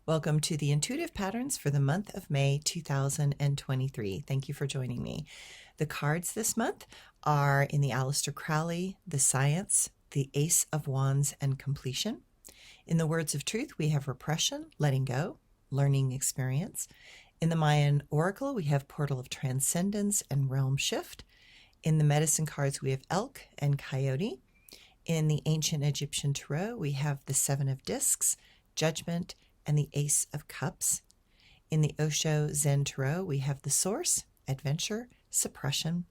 Welcome to the Intuitive Patterns for the month of May 2023. Thank you for joining me. The cards this month are in the Aleister Crowley, the Science, the Ace of Wands, and Completion. In the Words of Truth, we have Repression, Letting Go, Learning Experience. In the Mayan Oracle, we have Portal of Transcendence and Realm Shift. In the Medicine cards, we have Elk and Coyote. In the Ancient Egyptian Tarot, we have the Seven of Discs, Judgment, and the Ace of Cups. In the Osho Zen Tarot, we have the Source, Adventure, Suppression.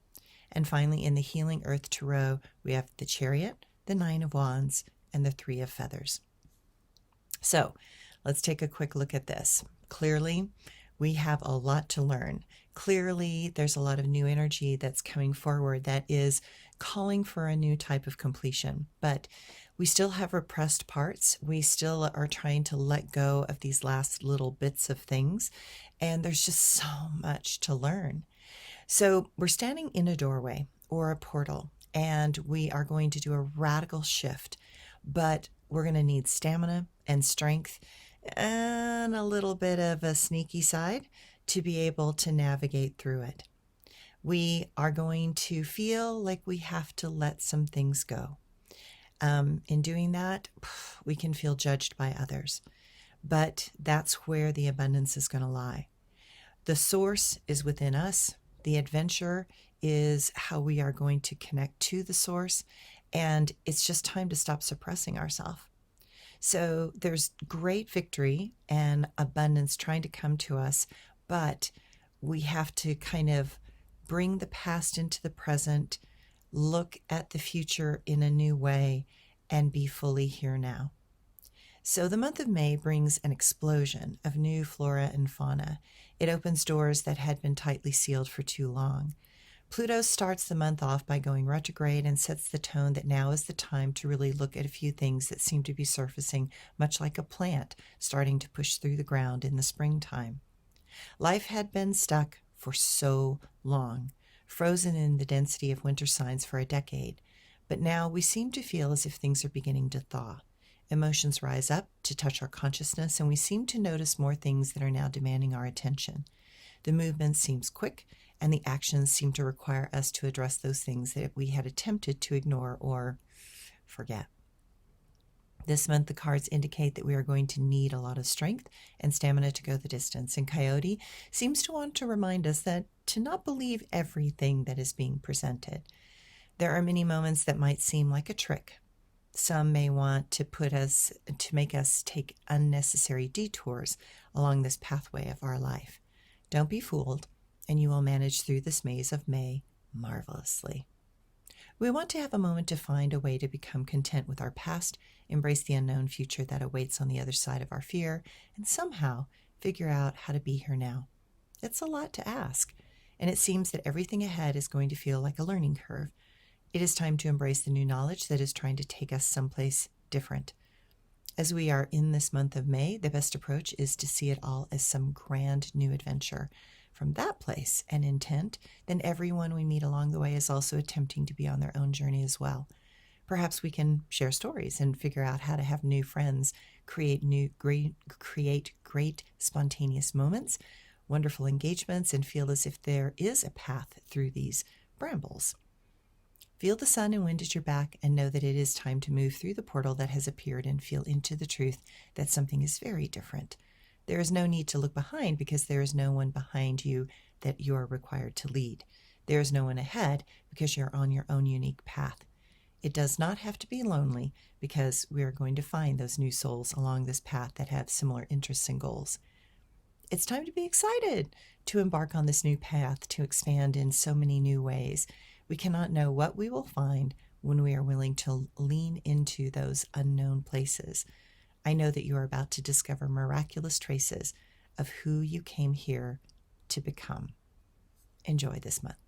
And finally, in the Healing Earth Tarot, we have the Chariot, the Nine of Wands, and the Three of Feathers. So let's take a quick look at this. Clearly, we have a lot to learn. Clearly, there's a lot of new energy that's coming forward that is calling for a new type of completion. But we still have repressed parts. We still are trying to let go of these last little bits of things. And there's just so much to learn. So we're standing in a doorway or a portal, and we are going to do a radical shift. But we're going to need stamina and strength and a little bit of a sneaky side to be able to navigate through it. We are going to feel like we have to let some things go. In doing that, we can feel judged by others, but that's where the abundance is going to lie. The source is within us. The adventure is how we are going to connect to the source, and it's just time to stop suppressing ourselves. So there's great victory and abundance trying to come to us, but we have to kind of bring the past into the present, look at the future in a new way, and be fully here now. So the month of May brings an explosion of new flora and fauna. It opens doors that had been tightly sealed for too long. Pluto starts the month off by going retrograde and sets the tone that now is the time to really look at a few things that seem to be surfacing, much like a plant starting to push through the ground in the springtime. Life had been stuck for so long, frozen in the density of winter signs for a decade, but now we seem to feel as if things are beginning to thaw. Emotions rise up to touch our consciousness, and we seem to notice more things that are now demanding our attention. The movement seems quick, and the actions seem to require us to address those things that we had attempted to ignore or forget. This month, the cards indicate that we are going to need a lot of strength and stamina to go the distance, and Coyote seems to want to remind us that to not believe everything that is being presented. There are many moments that might seem like a trick. Some may want to make us take unnecessary detours along this pathway of our life. Don't be fooled, and you will manage through this maze of May marvelously. We want to have a moment to find a way to become content with our past, embrace the unknown future that awaits on the other side of our fear, and somehow figure out how to be here now. It's a lot to ask, and it seems that everything ahead is going to feel like a learning curve. It is time to embrace the new knowledge that is trying to take us someplace different. As we are in this month of May, the best approach is to see it all as some grand new adventure. From that place and intent, then everyone we meet along the way is also attempting to be on their own journey as well. Perhaps we can share stories and figure out how to have new friends, create great spontaneous moments, wonderful engagements, and feel as if there is a path through these brambles. Feel the sun and wind at your back and know that it is time to move through the portal that has appeared and feel into the truth that something is very different. There is no need to look behind because there is no one behind you that you are required to lead. There is no one ahead because you're on your own unique path. It does not have to be lonely because we are going to find those new souls along this path that have similar interests and goals. It's time to be excited to embark on this new path, to expand in so many new ways. We cannot know what we will find when we are willing to lean into those unknown places. I know that you are about to discover miraculous traces of who you came here to become. Enjoy this month.